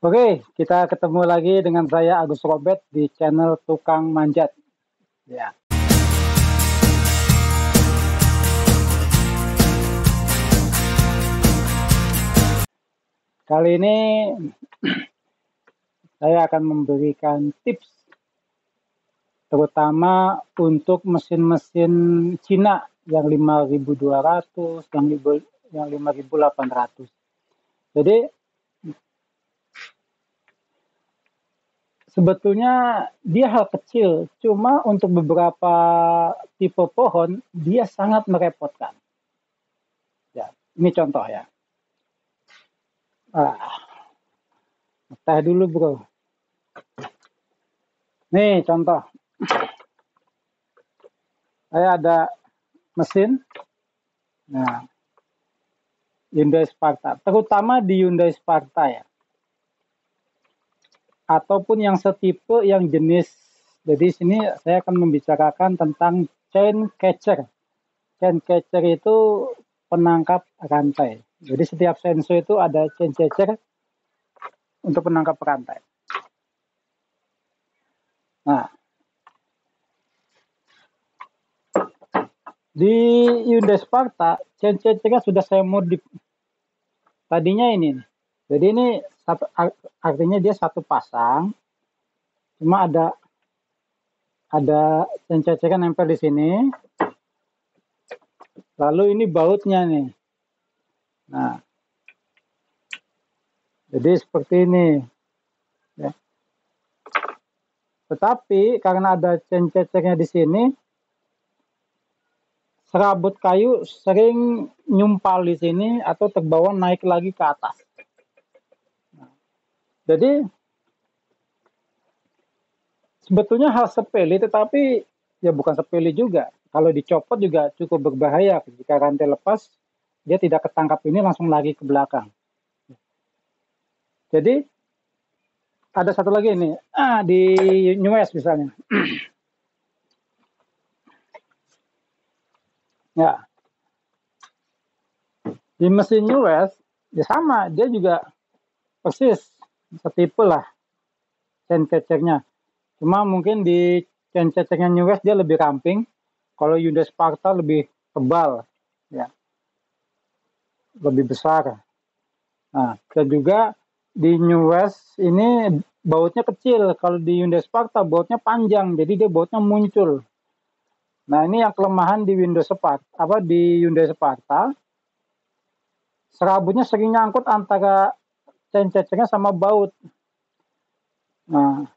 Oke, kita ketemu lagi dengan saya Agus Robert di channel Tukang Manjat. Ya. Kali ini saya akan memberikan tips terutama untuk mesin-mesin Cina yang 5.200, yang 5.800. Jadi sebetulnya dia hal kecil, cuma untuk beberapa tipe pohon dia sangat merepotkan. Ya, ini contoh ya. Teh dulu bro. Nih contoh. Saya ada mesin. Nah, Hyundai Sparta, terutama di Hyundai Sparta ya. Ataupun yang setipe yang jenis. Jadi sini saya akan membicarakan tentang chain catcher. Chain catcher itu penangkap rantai. Jadi setiap sensor itu ada chain catcher untuk penangkap rantai. Nah, di Hyundai Sparta, chain catcher sudah saya modif. Tadinya ini. Jadi ini satu, artinya dia satu pasang. Cuma ada chain catcher nempel di sini. Lalu ini bautnya nih. Nah, jadi seperti ini. Ya. Tetapi karena ada chain catcher-nya di sini, serabut kayu sering nyumpal di sini atau terbawa naik lagi ke atas. Nah, jadi sebetulnya hal sepele, tetapi ya bukan sepele juga. Kalau dicopot juga cukup berbahaya. Jika rantai lepas, dia tidak ketangkap ini langsung lari ke belakang. Jadi ada satu lagi ini, di New West misalnya. Ya, di mesin New West ya sama, dia juga persis setipe lah chain catcher-nya. Cuma mungkin di chain catcher-nya New West dia lebih ramping. Kalau Hyundai Sparta lebih tebal, ya, lebih besar. Nah, dan juga di New West ini bautnya kecil. Kalau di Hyundai Sparta bautnya panjang, jadi dia bautnya muncul. Nah, ini yang kelemahan di Hyundai Sparta. Serabutnya sering nyangkut antara chain catcher-nya sama baut. Nah,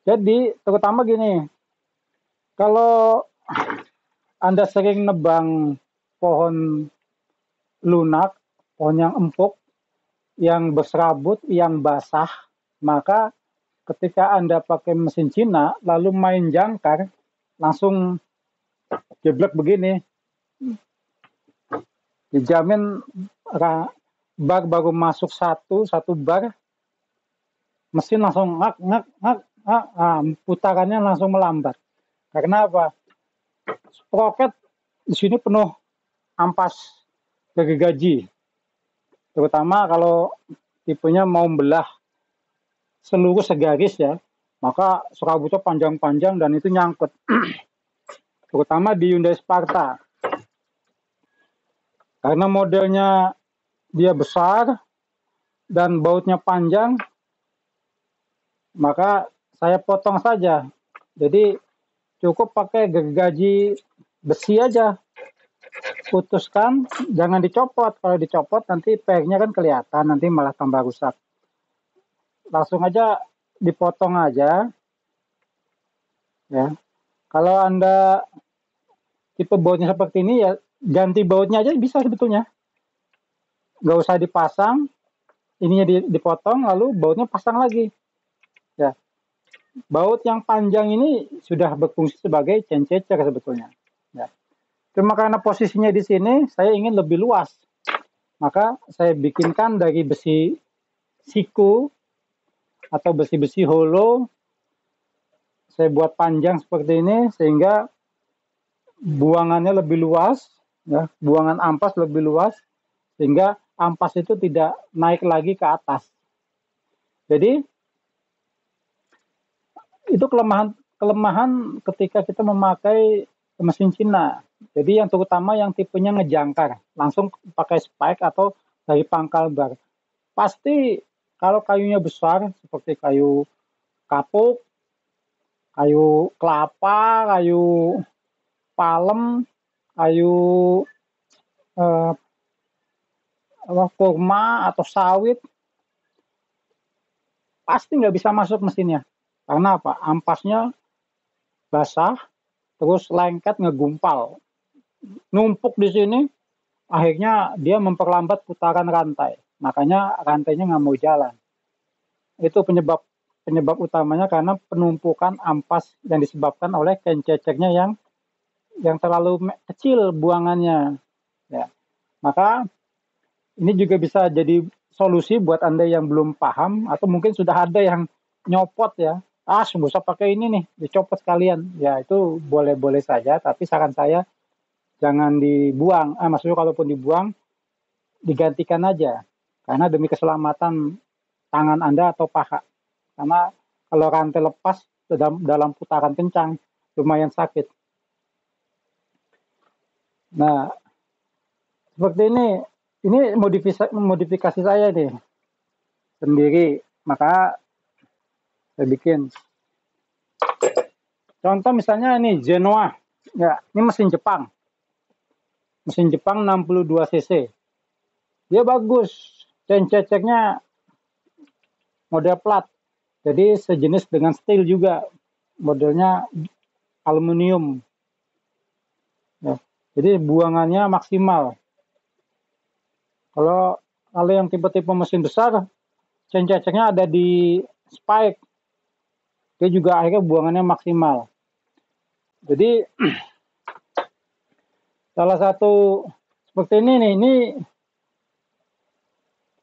jadi terutama gini, kalau Anda sering nebang pohon lunak, pohon yang empuk, yang berserabut, yang basah, maka ketika Anda pakai mesin Cina, lalu main jangkar, langsung jeblek begini. Dijamin bar baru masuk satu bar, mesin langsung putarannya langsung melambat. Karena apa? Sprocket di sini penuh ampas gergaji. Terutama kalau tipenya mau belah seluruh segaris ya, maka serabutnya panjang-panjang dan itu nyangkut. Terutama di Hyundai Sparta. Karena modelnya dia besar dan bautnya panjang, maka saya potong saja. Jadi cukup pakai gergaji besi aja. Putuskan, jangan dicopot. Kalau dicopot nanti pernya kan kelihatan, nanti malah tambah rusak. Langsung aja dipotong aja. Ya. Kalau Anda tipe bautnya seperti ini ya ganti bautnya aja bisa sebetulnya. Nggak usah dipasang, ininya dipotong lalu bautnya pasang lagi. Ya. Baut yang panjang ini sudah berfungsi sebagai chain catcher sebetulnya. Ya. Cuma karena posisinya di sini, saya ingin lebih luas. Maka saya bikinkan dari besi siku atau besi-besi hollow. Saya buat panjang seperti ini sehingga buangannya lebih luas, ya, buangan ampas lebih luas, sehingga ampas itu tidak naik lagi ke atas. Jadi itu kelemahan ketika kita memakai mesin Cina. Jadi yang terutama yang tipenya ngejangkar, langsung pakai spike atau dari pangkal bar. Pasti kalau kayunya besar seperti kayu kapuk, kayu kelapa, kayu palem, kayu kurma atau sawit, pasti nggak bisa masuk mesinnya. Karena apa? Ampasnya basah, terus lengket ngegumpal, numpuk di sini, akhirnya dia memperlambat putaran rantai. Makanya rantainya nggak mau jalan. Itu penyebab utamanya karena penumpukan ampas yang disebabkan oleh kenceceknya yang terlalu kecil buangannya. Ya. Maka ini juga bisa jadi solusi buat Anda yang belum paham atau mungkin sudah ada yang nyopot ya. Nggak usah pakai ini nih, dicopot sekalian. Ya itu boleh-boleh saja, tapi saran saya jangan dibuang. Maksudnya kalaupun dibuang, digantikan aja. Karena demi keselamatan tangan Anda atau paha. Karena kalau rantai lepas dalam putaran kencang, lumayan sakit. Nah, seperti ini modifikasi saya nih sendiri, maka saya bikin. Contoh misalnya ini Genoa, ya ini mesin Jepang 62 cc, dia bagus, ceceknya model plat, jadi sejenis dengan steel juga, modelnya aluminium, ya. Jadi buangannya maksimal. Kalau yang tipe-tipe mesin besar, ceceknya ada di spike, dia juga akhirnya buangannya maksimal. Jadi salah satu seperti ini nih, ini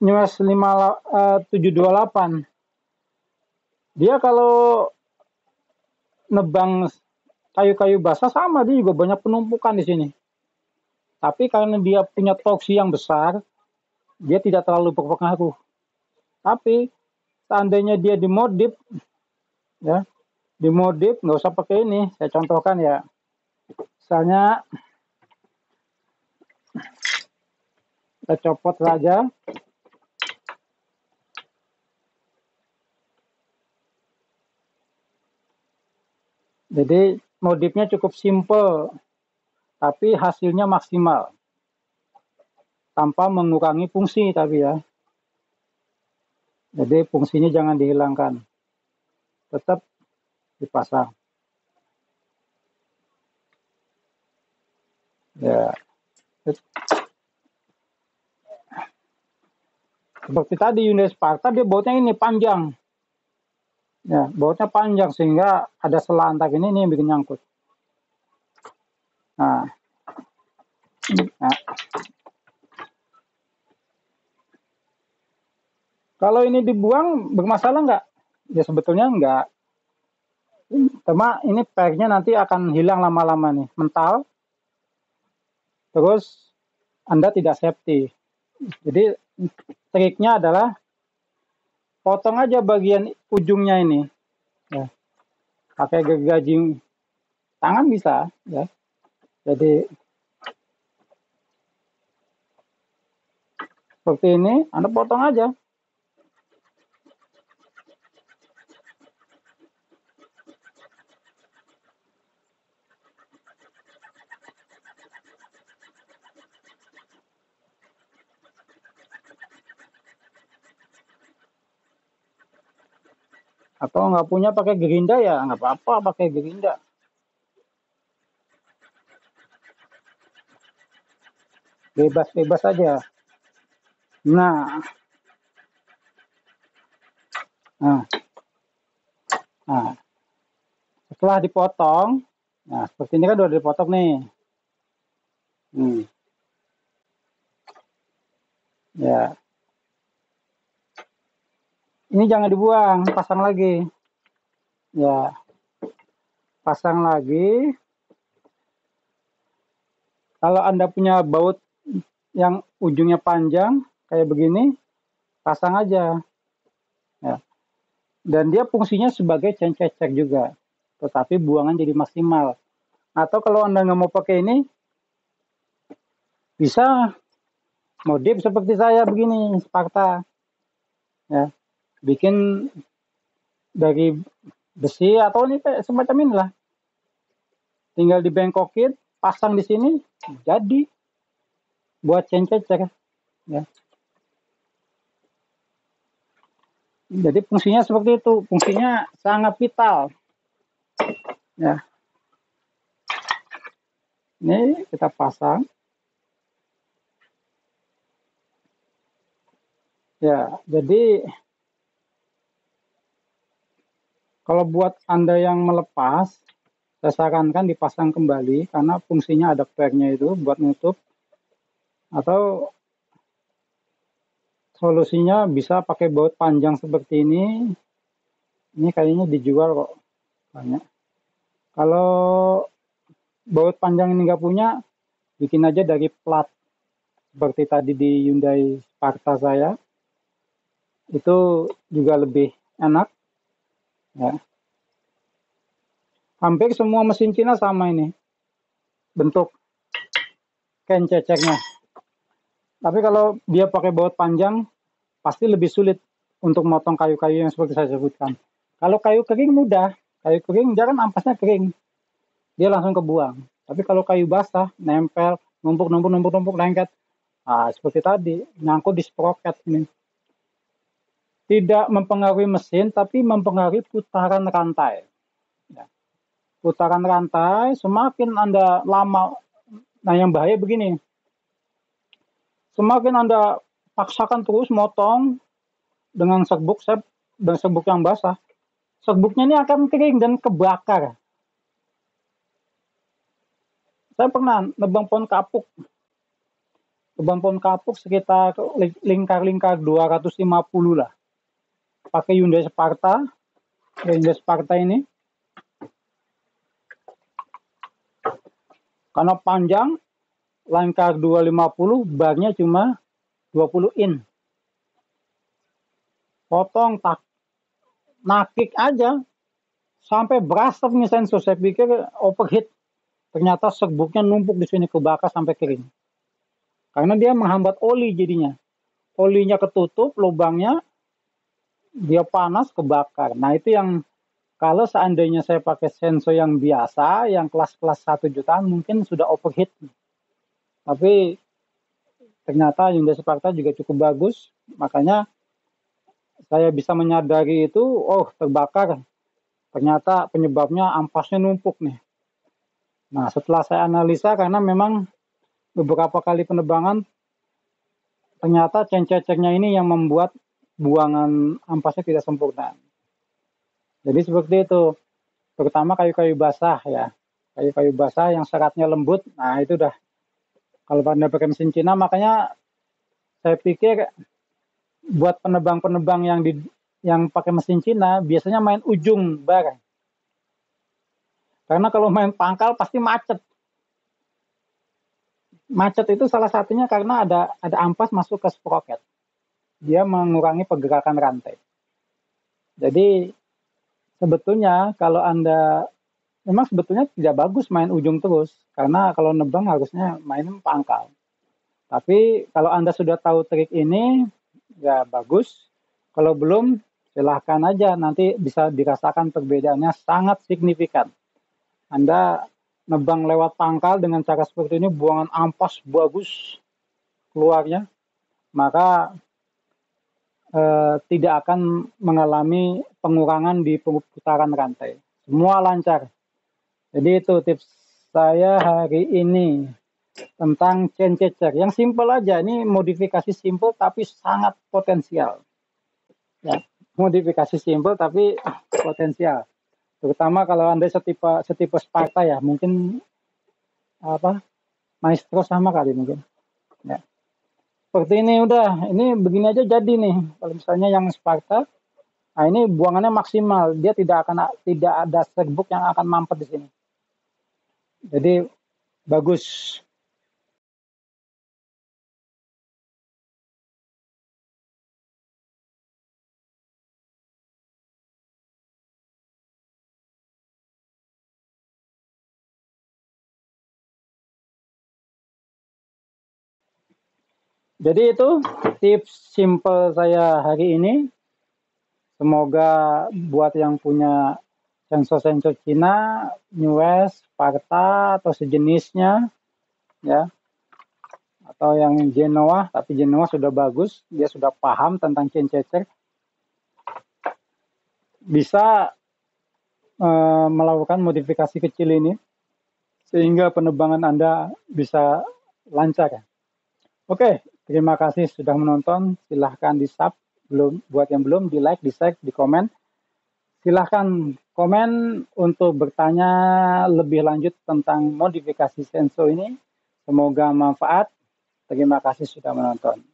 News 728. Dia kalau nebang kayu-kayu basah sama, dia juga banyak penumpukan di sini. Tapi karena dia punya torsi yang besar, dia tidak terlalu berpengaruh. Tapi seandainya dia dimodif, ya, dimodif nggak usah pakai ini. Saya contohkan ya, misalnya kita copot saja. Jadi modifnya cukup simple, tapi hasilnya maksimal. Tanpa mengurangi fungsi tapi ya. Jadi fungsinya jangan dihilangkan. Tetap dipasang. Ya. Seperti tadi Hyundai Sparta, dia bautnya ini panjang. Ya, bautnya panjang sehingga ada selantak ini yang bikin nyangkut. Nah. Kalau ini dibuang bermasalah nggak? Ya sebetulnya nggak. Cuma ini packnya nanti akan hilang lama-lama nih, mental. Terus Anda tidak safety. Jadi triknya adalah potong aja bagian ujungnya ini. Ya. Pakai gergaji tangan bisa, ya. Jadi seperti ini, Anda potong aja. Atau nggak punya pakai gerinda ya nggak apa-apa pakai gerinda. Bebas-bebas aja. Nah, setelah dipotong, nah seperti ini kan udah dipotong nih. Ya, ini jangan dibuang, pasang lagi. Ya, pasang lagi. Kalau Anda punya baut yang ujungnya panjang kayak begini, pasang aja. Ya. Dan dia fungsinya sebagai chain check juga, tetapi buangan jadi maksimal. Atau kalau Anda nggak mau pakai ini, bisa modif seperti saya begini, Sparta. Ya, bikin dari besi atau ini semacam inilah. Tinggal dibengkokin, pasang di sini, jadi buat chain check. Ya. Jadi fungsinya seperti itu, fungsinya sangat vital. Ya, ini kita pasang. Ya, jadi kalau buat Anda yang melepas, saya sarankan dipasang kembali karena fungsinya ada pairnya itu buat nutup. Atau solusinya bisa pakai baut panjang seperti ini. Ini kayaknya dijual kok banyak. Kalau baut panjang ini nggak punya, bikin aja dari plat seperti tadi di Hyundai Sparta saya. Itu juga lebih enak. Ya. Hampir semua mesin Cina sama ini bentuk can ceceknya. Tapi kalau dia pakai baut panjang, pasti lebih sulit untuk motong kayu-kayu yang seperti saya sebutkan. Kalau kayu kering mudah, kayu kering dia kan ampasnya kering, dia langsung kebuang. Tapi kalau kayu basah, nempel, numpuk, lengket, seperti tadi, nyangkut di sprocket ini. Tidak mempengaruhi mesin, tapi mempengaruhi putaran rantai. Ya. Putaran rantai, semakin Anda lama, nah yang bahaya begini, semakin Anda paksakan terus motong dengan serbuk dan serbuk yang basah, serbuknya ini akan kering dan kebakar. Saya pernah nebang pohon kapuk. Nebang pohon kapuk sekitar lingkar-lingkar 250 lah. Pakai Hyundai Sparta. Hyundai Sparta ini. Karena panjang, lingkar 250, barnya cuma 20 in. Potong, nakik aja. Sampai berasap nih sensor. Saya pikir overheat. Ternyata serbuknya numpuk di sini, kebakar sampai kering. Karena dia menghambat oli jadinya. Olinya ketutup, lubangnya, dia panas, kebakar. Nah itu yang kalau seandainya saya pakai sensor yang biasa, yang kelas-kelas 1 jutaan, mungkin sudah overheat. Tapi ternyata Hyundai Sparta juga cukup bagus. Makanya saya bisa menyadari itu, oh terbakar. Ternyata penyebabnya ampasnya numpuk nih. Nah setelah saya analisa, karena memang beberapa kali penebangan, ternyata chain-check-nya ini yang membuat buangan ampasnya tidak sempurna. Jadi seperti itu, terutama kayu-kayu basah ya. Kayu-kayu basah yang seratnya lembut, nah itu udah, kalau Anda pakai mesin Cina, makanya saya pikir buat penebang-penebang yang pakai mesin Cina, biasanya main ujung bar. Karena kalau main pangkal pasti macet. Macet itu salah satunya karena ada ampas masuk ke sprocket. Dia mengurangi pergerakan rantai. Jadi sebetulnya kalau Anda memang sebetulnya tidak bagus main ujung terus, karena kalau nebang harusnya main pangkal. Tapi kalau Anda sudah tahu trik ini, ya bagus. Kalau belum, silahkan aja, nanti bisa dirasakan perbedaannya sangat signifikan. Anda nebang lewat pangkal dengan cara seperti ini, buangan ampas bagus keluarnya, maka tidak akan mengalami pengurangan di putaran rantai. Semua lancar. Jadi itu tips saya hari ini tentang chain checker. Yang simple aja, ini modifikasi simple tapi sangat potensial. Ya, modifikasi simple tapi potensial. Terutama kalau Anda setipe Sparta ya, mungkin Maestro sama kali mungkin. Ya. Seperti ini udah, ini begini aja jadi nih. Kalau misalnya yang Sparta, nah ini buangannya maksimal, dia tidak ada serbuk yang akan mampet di sini. Jadi bagus. Jadi itu tips simple saya hari ini. Semoga buat yang punya sensor-sensor Cina, New West, Sparta atau sejenisnya, ya, atau yang Genoa, tapi Genoa sudah bagus, dia sudah paham tentang chain chaser, bisa melakukan modifikasi kecil ini sehingga penerbangan Anda bisa lancar. Oke, terima kasih sudah menonton. Silahkan di-sub, buat yang belum, di-like, di-share, di-komen. Silahkan komen untuk bertanya lebih lanjut tentang modifikasi sensor ini. Semoga manfaat. Terima kasih sudah menonton.